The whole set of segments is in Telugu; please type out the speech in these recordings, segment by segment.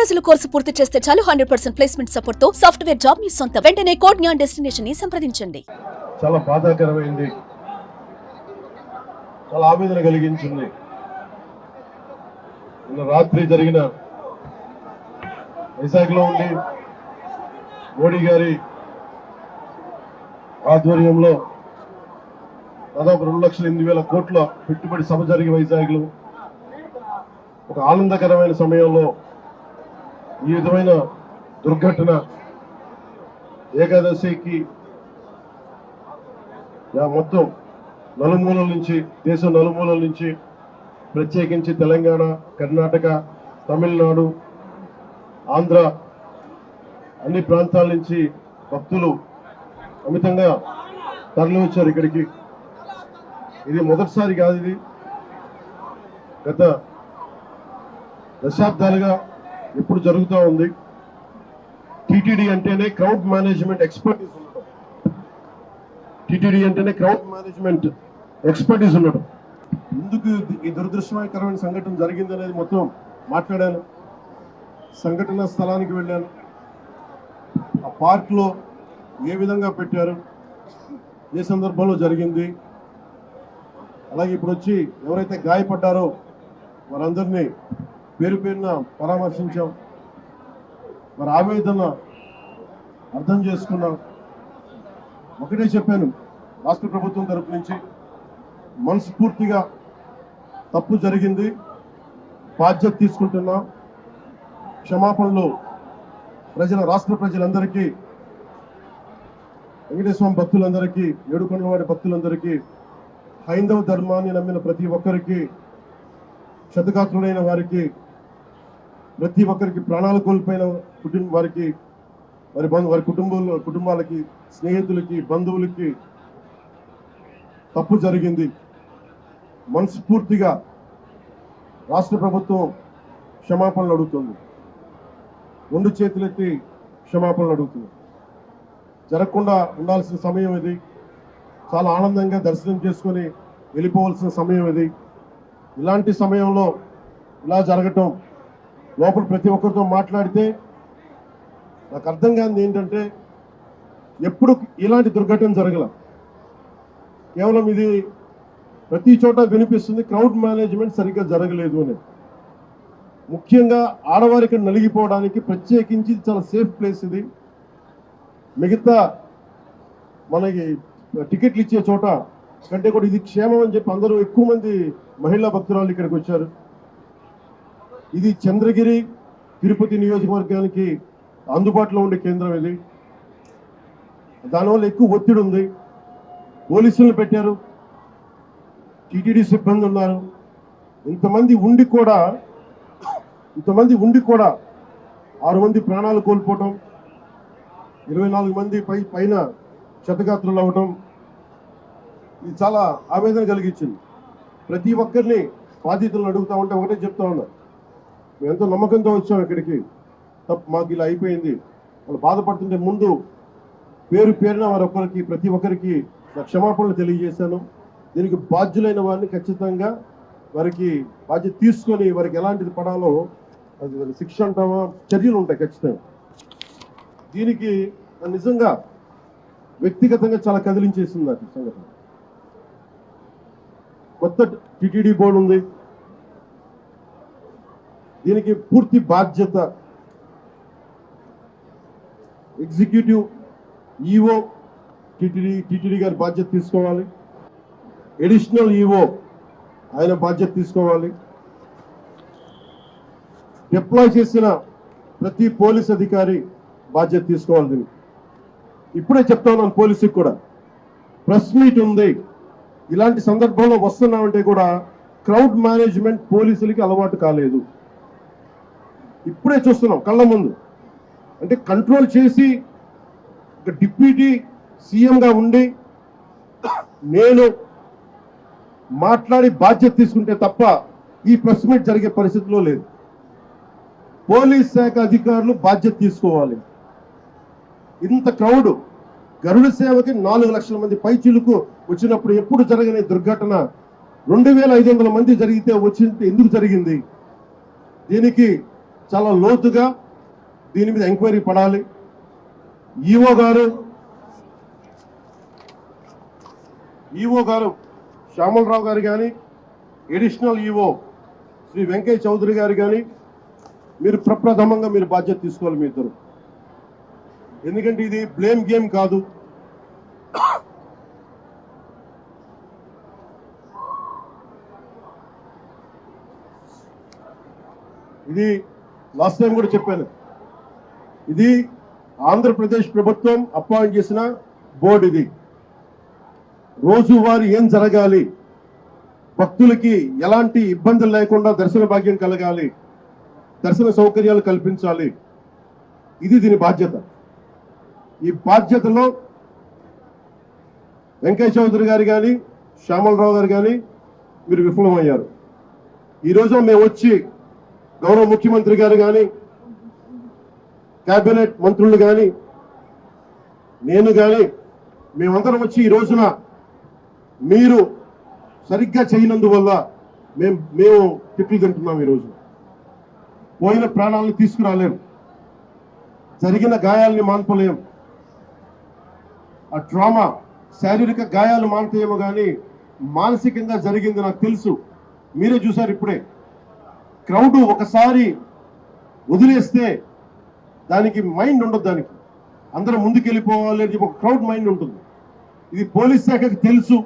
రోజుల కోర్సు పూర్తి చేస్తే చాలు 100% ప్లేస్మెంట్ సపోర్ట్ తో సాఫ్ట్వేర్ జాబ్ మీ సొంత. వెంటనే కోడ్ జ్ఞాన్ డెస్టినేషన్ ని సంప్రదించండి. చాలా బాధాకరమైంది, చాలా ఆవేదన కలిగించింది. నిన్న రాత్రి జరిగిన వైజాగ్లో ఉండి మోడీ గారి ఆధ్వర్యంలో దాదాపు 2,08,000 కోట్ల పెట్టుబడి సభ జరిగి వైజాగ్లో ఒక ఆనందకరమైన సమయంలో ఈ విధమైన దుర్ఘటన ఏకాదశికి మొత్తం నలుమూలల నుంచి, దేశం నలుమూలల నుంచి, ప్రత్యేకించి తెలంగాణ, కర్ణాటక, తమిళనాడు, ఆంధ్ర అన్ని ప్రాంతాల నుంచి భక్తులు అమితంగా తరలి వచ్చారు ఇక్కడికి. ఇది మొదటిసారి కాదు, ఇది గత దశాబ్దాలుగా ఎప్పుడు జరుగుతూ ఉంది. టీటీడీ అంటేనే క్రౌడ్ మేనేజ్మెంట్ ఎక్స్పర్టీస్ ఉండడం, టీటీడీ అంటేనే క్రౌడ్ మేనేజ్మెంట్ ఎక్స్పర్టీస్ ఉండడం. ఎందుకు ఈ దురదృష్టకరమైన సంఘటన జరిగింది అనేది మొత్తం మాట్లాడాను. సంఘటన స్థలానికి వెళ్ళాను. ఆ పార్క్లో ఏ విధంగా పెట్టారు, ఏ సందర్భంలో జరిగింది, అలాగే ఇప్పుడు వచ్చి ఎవరైతే గాయపడ్డారో వారందరినీ పేరు పేరున పరామర్శించాం. వారి ఆవేదన అర్థం చేసుకున్నాం. ఒకటే చెప్పాను, రాష్ట్ర ప్రభుత్వం తరపు నుంచి మనస్ఫూర్తిగా తప్పు జరిగింది, బాధ్యత తీసుకుంటున్నాం. క్షమాపణలు రాష్ట్ర ప్రజలందరికీ, వెంకటేశ్వర భక్తులందరికీ, ఏడుకొండలవాడి భక్తులందరికీ, హైందవ ధర్మాన్ని నమ్మిన ప్రతి ఒక్కరికి, క్షతగాత్రులైన వారికి, ప్రతి ఒక్కరికి, ప్రాణాలు కోల్పోయిన వారికి, వారి కుటుంబాలకి, స్నేహితులకి, బంధువులకి తప్పు జరిగింది. మనస్ఫూర్తిగా రాష్ట్ర ప్రభుత్వం క్షమాపణలు అడుగుతుంది. 2 చేతులెత్తి క్షమాపణలు అడుగుతుంది. జరగకుండా ఉండాల్సిన సమయం ఇది. చాలా ఆనందంగా దర్శనం చేసుకొని వెళ్ళిపోవాల్సిన సమయం ఇది. ఇలాంటి సమయంలో ఇలా జరగటం, లోపల ప్రతి ఒక్కరితో మాట్లాడితే నాకు అర్థం కానిది ఏంటంటే, ఎప్పుడు ఇలాంటి దుర్ఘటన జరగల. కేవలం ఇది ప్రతి చోట వినిపిస్తుంది, క్రౌడ్ మేనేజ్మెంట్ సరిగ్గా జరగలేదు అని. ముఖ్యంగా ఆడవారికి నలిగిపోవడానికి ప్రత్యేకించి చాలా సేఫ్ ప్లేస్ ఇది. మిగతా మనకి టికెట్లు ఇచ్చే చోట కంటే కూడా ఇది క్షేమం అని చెప్పి అందరూ, ఎక్కువ మంది మహిళా భక్తురాలు ఇక్కడికి వచ్చారు. ఇది చంద్రగిరి, తిరుపతి నియోజకవర్గానికి అందుబాటులో ఉండే కేంద్రం ఇది. దానివల్ల ఎక్కువ ఒత్తిడి ఉంది. పోలీసులను పెట్టారు, టీటీడీ సిబ్బంది ఉన్నారు. ఇంతమంది ఉండి కూడా 6 మంది ప్రాణాలు కోల్పోవటం, 24 మంది పైన క్షతగాత్రులు అవ్వటం, ఇది చాలా ఆవేదన కలిగించింది. ప్రతి ఒక్కరిని బాధితులను అడుగుతా ఉంటే ఒకటే చెప్తా ఉన్నా, మేము ఎంతో నమ్మకంతో వచ్చాం ఇక్కడికి, మాకు ఇలా అయిపోయింది. వాళ్ళు బాధపడుతుంటే ముందు పేరున ప్రతి ఒక్కరికి నా క్షమాపణలు తెలియజేశాను. దీనికి బాధ్యులైన వారిని ఖచ్చితంగా వారికి బాధ్యత తీసుకొని వారికి ఎలాంటిది పడాలో అది శిక్ష అంటామా, చర్యలు ఉంటాయి ఖచ్చితంగా. దీనికి నిజంగా వ్యక్తిగతంగా చాలా కదిలించేసింది నాకు సంగతి. కొత్త టిటిడి బోర్డు ఉంది, దీనికి పూర్తి బాధ్యత ఎగ్జిక్యూటివ్ ఈఓ టిటిడి గారి బాధ్యత తీసుకోవాలి. అడిషనల్ ఈఓ ఆయన బాధ్యత తీసుకోవాలి. డిప్లాయ్ చేసిన ప్రతి పోలీస్ అధికారి బాధ్యత తీసుకోవాలి. దీనికి ఇప్పుడే చెప్తా ఉన్నాను, పోలీసుకి కూడా ప్రెస్ మీట్ ఉంది. ఇలాంటి సందర్భంలో వస్తున్నామంటే కూడా క్రౌడ్ మేనేజ్మెంట్ పోలీసులకి అలవాటు కాలేదు. ఇప్పుడే చూస్తున్నాం కళ్ళ ముందు. అంటే కంట్రోల్ చేసి డిప్యూటీ సీఎంగా ఉండి నేను మాట్లాడి బాధ్యత తీసుకుంటే తప్ప ఈ ప్రెస్ మీట్ జరిగే పరిస్థితిలో లేదు. పోలీస్ శాఖ అధికారులు బాధ్యత తీసుకోవాలి. ఇంత క్రౌడ్, గరుడ సేవకి 4 లక్షల మంది పైచిలుకు వచ్చినప్పుడు ఎప్పుడు జరగని దుర్ఘటన 2500 మంది జరిగితే వచ్చింది ఎందుకు జరిగింది? దీనికి చాలా లోతుగా దీని మీద ఎంక్వైరీ పడాలి. ఈఓ గారు శ్యామలరావు గారు కానీ, అడిషనల్ ఈఓ శ్రీ వెంకయ్య చౌదరి గారు కానీ మీరు ప్రప్రథమంగా మీరు బాధ్యత తీసుకోవాలి మీ ఇద్దరు. ఎందుకంటే ఇది బ్లేమ్ గేమ్ కాదు. ఇది లాస్ట్ టైం కూడా చెప్పాను, ఇది ఆంధ్రప్రదేశ్ ప్రభుత్వం అపాయింట్ చేసిన బోర్డు. ఇది రోజువారీ ఏం జరగాలి, భక్తులకి ఎలాంటి ఇబ్బందులు లేకుండా దర్శన భాగ్యం కలగాలి, దర్శన సౌకర్యాలు కల్పించాలి, ఇది దీని బాధ్యత. ఈ బాధ్యతలో వెంకయ్య చౌదరి గారు కానీ, శ్యామలరావు గారు కానీ మీరు విఫలమయ్యారు. ఈరోజు మేము వచ్చి గౌరవ ముఖ్యమంత్రి గారు కానీ, కేబినెట్ మంత్రులు కానీ, నేను కానీ మేమందరం వచ్చి ఈ రోజున మీరు సరిగ్గా చేయనందువల్ల మేము తిట్లు తింటున్నాం. ఈరోజు పోయిన ప్రాణాలను తీసుకురాలేం, జరిగిన గాయాలని మాన్పలేం. ఆ ట్రామా, శారీరక గాయాలు మాన్తాయేమో కానీ మానసికంగా జరిగింది నాకు తెలుసు. మీరే చూసారు ఇప్పుడే. క్రౌడ్ ఒకసారి వదిలేస్తే దానికి మైండ్ ఉండదు, దానికి అందరూ ముందుకెళ్ళిపోవాలి అని చెప్పి ఒక క్రౌడ్ మైండ్ ఉంటుంది. ఇది పోలీస్ శాఖకి తెలుసు.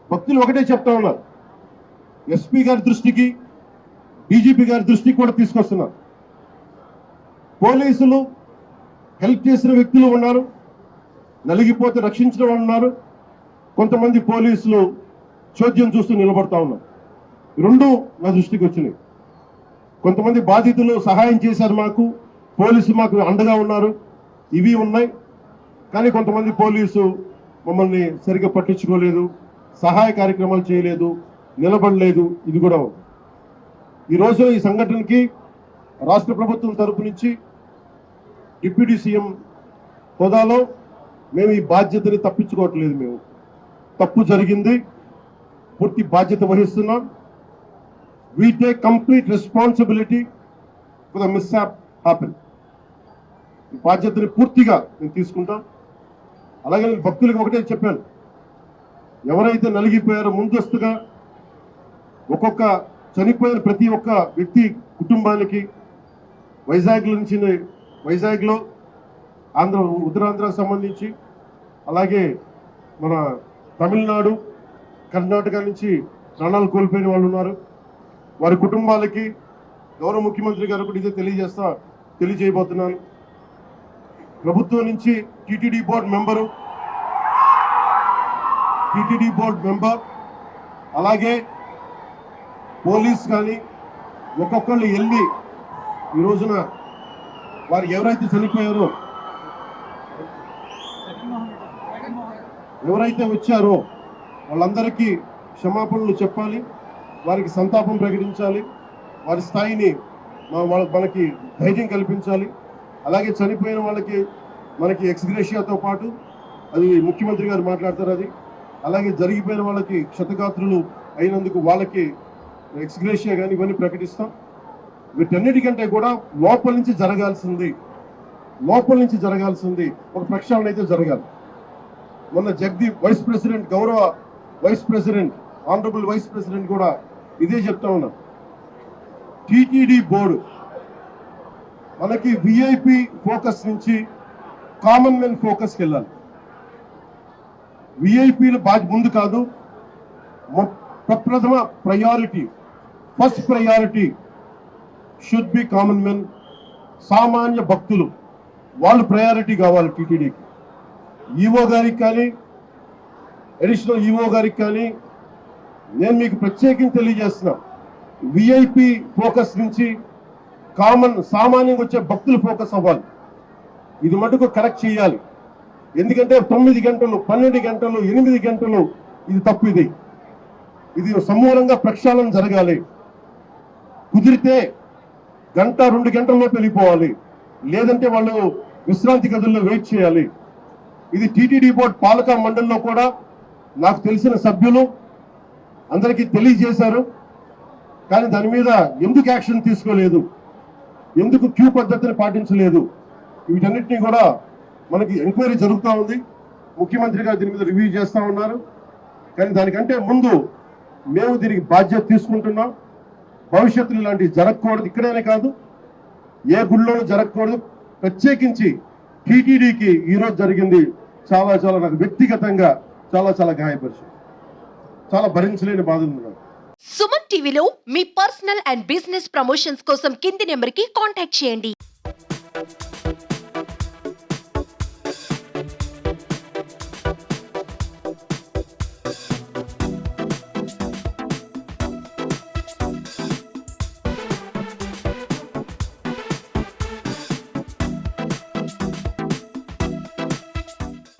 భక్తులు ఒకటే చెప్తా ఉన్నారు, ఎస్పీ గారి దృష్టికి, డీజీపీ గారి దృష్టికి కూడా తీసుకొస్తున్నారు. పోలీసులు హెల్ప్ చేసిన వ్యక్తులు ఉన్నారు, నలిగిపోతే రక్షించిన వాళ్ళు ఉన్నారు. కొంతమంది పోలీసులు చోద్యం చూస్తూ నిలబడతా ఉన్నారు. రెండు నా దృష్టికి వచ్చినాయి. కొంతమంది బాధితులు సహాయం చేశారు, మాకు పోలీసు మాకు అండగా ఉన్నారు, ఇవి ఉన్నాయి. కానీ కొంతమంది పోలీసు మమ్మల్ని సరిగ్గా పట్టించుకోలేదు, సహాయ కార్యక్రమాలు చేయలేదు, నిలబడలేదు. ఇది కూడా ఉంది. ఈరోజు ఈ సంఘటనకి రాష్ట్ర ప్రభుత్వం తరపు నుంచి డిప్యూటీ సీఎం హోదాలో మేము ఈ బాధ్యతని తప్పించుకోవట్లేదు. మేము తప్పు జరిగింది, పూర్తి బాధ్యత వహిస్తున్నాం. We take complete responsibility for the mishap happened. ఈ బాధ్యతని పూర్తిగా మేము తీసుకుంటాం. అలాగే నేను భక్తులకు ఒకటే చెప్పాను, ఎవరైతే నలిగిపోయారో ముందస్తుగా ఒక్కొక్క చనిపోయిన ప్రతి ఒక్క వ్యక్తి కుటుంబానికి వైజాగ్లో ఉత్తరాంధ్రకు సంబంధించి, అలాగే మన తమిళనాడు, కర్ణాటక నుంచి ప్రాణాలు కోల్పోయిన వాళ్ళు ఉన్నారు. వారి కుటుంబాలకి గౌరవ ముఖ్యమంత్రి గారు కూడా ఇదే తెలియజేయబోతున్నాను. ప్రభుత్వం నుంచి టీటీడీ బోర్డు మెంబర్ అలాగే పోలీస్ కానీ ఒక్కొక్కళ్ళు వెళ్ళి ఈ రోజున వారు ఎవరైతే చనిపోయారో, ఎవరైతే వచ్చారో వాళ్ళందరికీ క్షమాపణలు చెప్పాలి, వారికి సంతాపం ప్రకటించాలి, వారి స్థాయిని మనకి ధైర్యం కల్పించాలి. అలాగే చనిపోయిన వాళ్ళకి మనకి ఎక్స్గ్రేషియాతో పాటు అది ముఖ్యమంత్రి గారు మాట్లాడతారు. అది అలాగే జరిగిపోయిన వాళ్ళకి క్షతగాత్రులు అయినందుకు వాళ్ళకి ఎక్స్గ్రేషియా కానీ ఇవన్నీ ప్రకటిస్తాం. వీటన్నిటికంటే కూడా లోపల నుంచి జరగాల్సింది ఒక ప్రక్షాళన అయితే జరగాలి. మొన్న జగదీప్ గౌరవ vice president honourable vice president కూడా ఇదే చెప్తా ఉన్నారు. టీటీడీ బోర్డు మనకి విఐపి ఫోకస్ నుంచి కామన్ మెన్ ఫోకస్కి వెళ్ళాలి. విఐపీలు ముందు కాదు, ప్రప్రథమ priority, first priority should be common men. సామాన్య భక్తులు వాళ్ళు ప్రయారిటీ కావాలి టీటీడీకి. ఈఓ గారికి కానీ, అడిషనల్ ఈఓ గారికి కానీ నేను మీకు ప్రత్యేకించి తెలియజేస్తున్నా, విఐపి ఫోకస్ నుంచి సామాన్యంగా వచ్చే భక్తులు ఫోకస్ అవ్వాలి. ఇది మటుకు కరెక్ట్ చేయాలి. ఎందుకంటే 9 గంటలు, 12 గంటలు, 8 గంటలు ఇది తప్పు. ఇది సమూలంగా ప్రక్షాళన జరగాలి. కుదిరితే 1-2 గంటల్లో వెళ్ళిపోవాలి, లేదంటే వాళ్ళు విశ్రాంతి గదుల్లో వెయిట్ చేయాలి. ఇది టీటీడీ బోర్డు పాలక మండలిలో కూడా నాకు తెలిసిన సభ్యులు అందరికీ తెలియజేశారు. కానీ దాని మీద ఎందుకు యాక్షన్ తీసుకోలేదు, ఎందుకు క్యూ పద్ధతిని పాటించలేదు? వీటన్నిటినీ కూడా మనకి ఎంక్వైరీ జరుగుతూ ఉంది. ముఖ్యమంత్రి గారు దీని మీద రివ్యూ చేస్తూ ఉన్నారు. కానీ దానికంటే ముందు మేము దీనికి బాధ్యత తీసుకుంటున్నాం. భవిష్యత్తులో ఇలాంటివి జరగకూడదు. ఇక్కడనే కాదు, ఏ గుళ్ళోనూ జరగకూడదు. ప్రత్యేకించి టీటీడీకి ఈరోజు జరిగింది చాలా చాలా నాకు వ్యక్తిగతంగా చాలా చాలా గాయపరిచింది. చాలా భరించలేని బాధలు ఉన్నాయి. సుమన్ టీవీలో మీ పర్సనల్ అండ్ బిజినెస్ ప్రమోషన్స్ కోసం కింది నెంబర్కి కాంటాక్ట్ చేయండి.